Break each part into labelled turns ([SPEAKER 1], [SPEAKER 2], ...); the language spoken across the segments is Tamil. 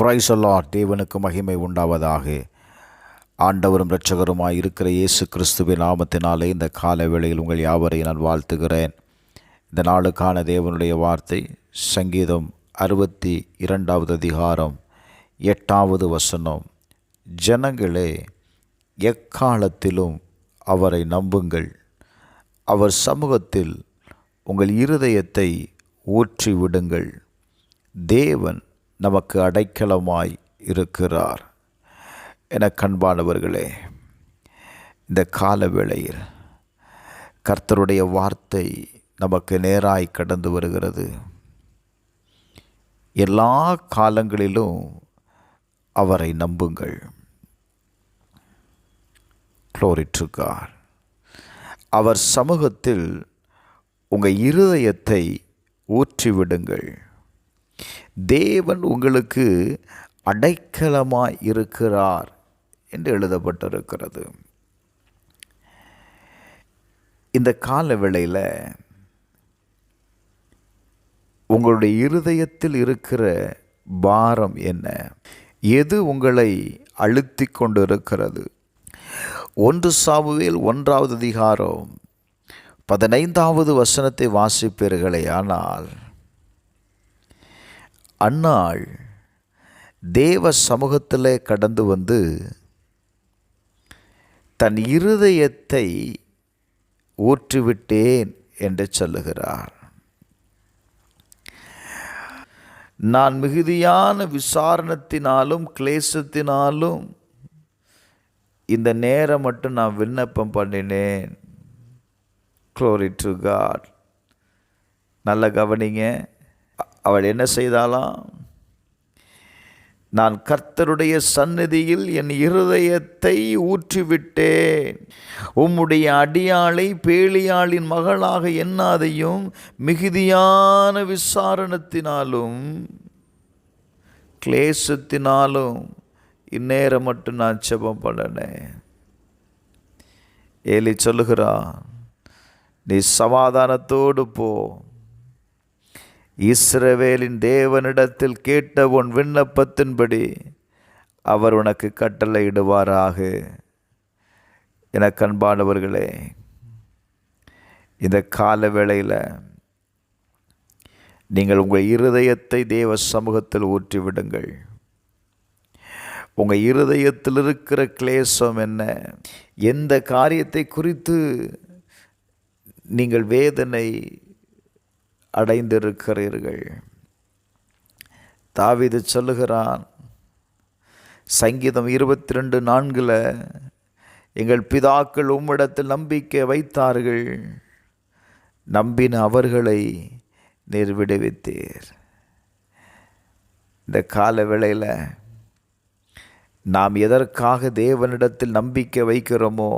[SPEAKER 1] Praise the Lord. தேவனுக்கு மகிமை உண்டாவதாக. ஆண்டவரும் இரட்சகருமாய் இருக்கிற இயேசு கிறிஸ்துவின் நாமத்தினாலே இந்த கால வேளையில் உங்கள் யாவரையும் நான் வாழ்த்துகிறேன். இந்த நாளுக்கான தேவனுடைய வார்த்தை சங்கீதம் 62 அதிகாரம் 8வது வசனம். ஜனங்களே, எக்காலத்திலும் அவரை நம்புங்கள், அவர் சமூகத்தில் உங்கள் இருதயத்தை ஊற்றி விடுங்கள். தேவன் நமக்கு அடைக்கலமாய் இருக்கிறார். என கண்பானவர்களே, இந்த கால வேளையில் கர்த்தருடைய வார்த்தை நமக்கு நேராய் கடந்து வருகிறது. எல்லா காலங்களிலும் அவரை நம்புங்கள். Glory to God. அவர் சமூகத்தில் உங்கள் இருதயத்தை ஊற்றிவிடுங்கள். தேவன் உங்களுக்கு அடைக்கலமாய் இருக்கிறார் என்று எழுதப்பட்டிருக்கிறது. இந்த கால வேளையில் உங்களுடைய இருதயத்தில் இருக்கிற பாரம் என்ன? எது உங்களை அழுத்தி கொண்டு இருக்கிறது? 1 சாமுவேல் 1வது அதிகாரம் 15வது வசனத்தை வாசிப்பீர்களே ஆனால், அன்னாள் தேவ சமூகத்தில் கடந்து வந்து தன் இருதயத்தை ஊற்றிவிட்டேன் என்று சொல்லுகிறார். நான் மிகுதியான விசாரணத்தினாலும் கிளேசத்தினாலும் இந்த நேரம் மட்டும் நான் விண்ணப்பம் பண்ணினேன். Glory to God. நல்ல கவனிங்க. அவள் என்ன செய்தாலாம்? நான் கர்த்தருடைய சந்நிதியில் என் இருதயத்தை ஊற்றிவிட்டேன். உம்முடைய அடியாளை பேலியாளின் மகளாக எண்ணாதையும், மிகுதியான விசாரணத்தினாலும் கிளேசத்தினாலும் இந்நேரம் மட்டும் நான் ஜெபம் பண்ணினேன். ஏலி சொல்லுகிறான், நீ சமாதானத்தோடு போ. இஸ்ரவேலின் தேவனிடத்தில் கேட்ட உன் விண்ணப்பத்தின்படி அவர் உனக்கு கட்டளையிடுவாராக. என கண்பானவர்களே, இந்த கால வேளையில் நீங்கள் உங்கள் இருதயத்தை தேவ சமூகத்தில் ஊற்றிவிடுங்கள். உங்கள் இருதயத்தில் இருக்கிற கிளேசம் என்ன? எந்த காரியத்தை குறித்து நீங்கள் வேதனை அடைந்திருக்கிறீர்கள்? தாவீது சொல்லுகிறான், சங்கீதம் 22:4, எங்கள் பிதாக்கள் உம்மிடத்தில் நம்பிக்கை வைத்தார்கள், நம்பின அவர்களை நீர் விடுவித்தீர். இந்த கால வேளையில் நாம் எதற்காக தேவனிடத்தில் நம்பிக்கை வைக்கிறோமோ,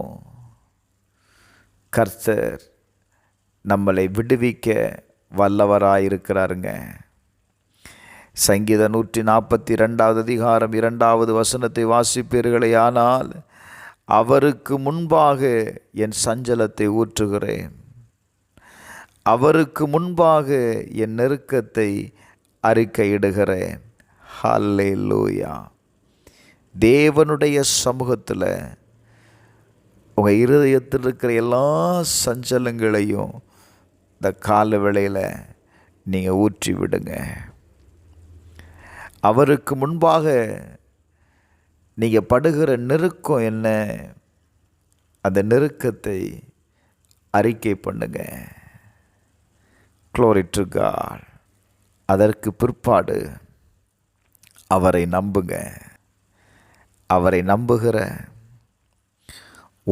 [SPEAKER 1] கர்த்தர் நம்மளை விடுவிக்க வல்லவராயிருக்கிறாருங்க. சங்கீதம் 142வது அதிகாரம் 2வது வசனத்தை வாசிப்பீர்களே ஆனால், அவருக்கு முன்பாக என் சஞ்சலத்தை ஊற்றுகிறேன், அவருக்கு முன்பாக என் நெருக்கத்தை அறிக்கையிடுகிறேன். ஹல்லேலூயா. தேவனுடைய சமூகத்தில் உங்கள் இருதயத்தில் இருக்கிற எல்லா சஞ்சலங்களையும் இந்த கால வேளையில் நீங்கள் ஊற்றி விடுங்க. அவருக்கு முன்பாக நீங்கள் படுகிற நெருக்கம் என்ன? அந்த நெருக்கத்தை அறிக்கை பண்ணுங்க. Glory to God. அதற்கு பிற்பாடு அவரை நம்புங்க. அவரை நம்புகிற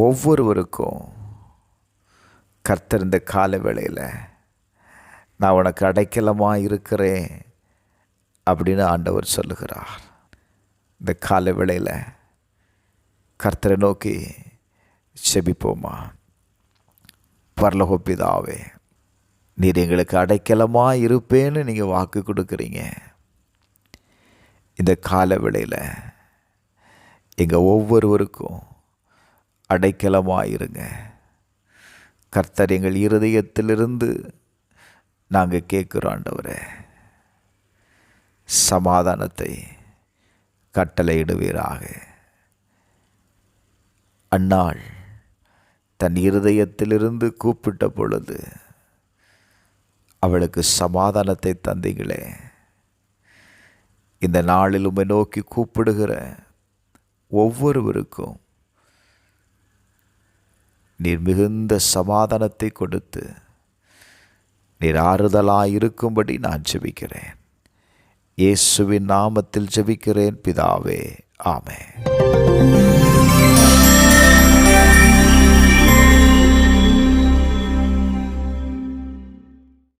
[SPEAKER 1] ஒவ்வொருவருக்கும் கர்த்தர் இந்த கால வேளையில் நான் உனக்கு அடைக்கலமாக இருக்கிறேன் அப்படின்னு ஆண்டவர் சொல்லுகிறார். இந்த கால வேளையில் கர்த்தரை நோக்கி செபிப்போமா. பரலோக பிதாவே, நீர் எங்களுக்கு அடைக்கலமாக இருப்பேன்னு நீங்கள் வாக்கு கொடுக்குறீங்க. இந்த கால வேளையில் எங்கள் ஒவ்வொருவருக்கும் அடைக்கலமாக இருங்க. கர்த்தர் எங்கள் இருதயத்திலிருந்து நாங்கள் கேட்குறோம் ஆண்டவரே, சமாதானத்தை கட்டளையிடுவீராக. அன்னாள் தன் இருதயத்திலிருந்து கூப்பிட்ட பொழுது அவளுக்கு சமாதானத்தை தந்தீங்களே. இந்த நாளில் உம்மை நோக்கி கூப்பிடுகிற ஒவ்வொருவருக்கும் நீர் மிகுந்த சமாதானத்தை கொடுத்து நீர் ஆறுதலாயிருக்கும்படி நான் ஜெபிக்கிறேன். இயேசுவின் நாமத்தில் ஜெபிக்கிறேன் பிதாவே, ஆமென்.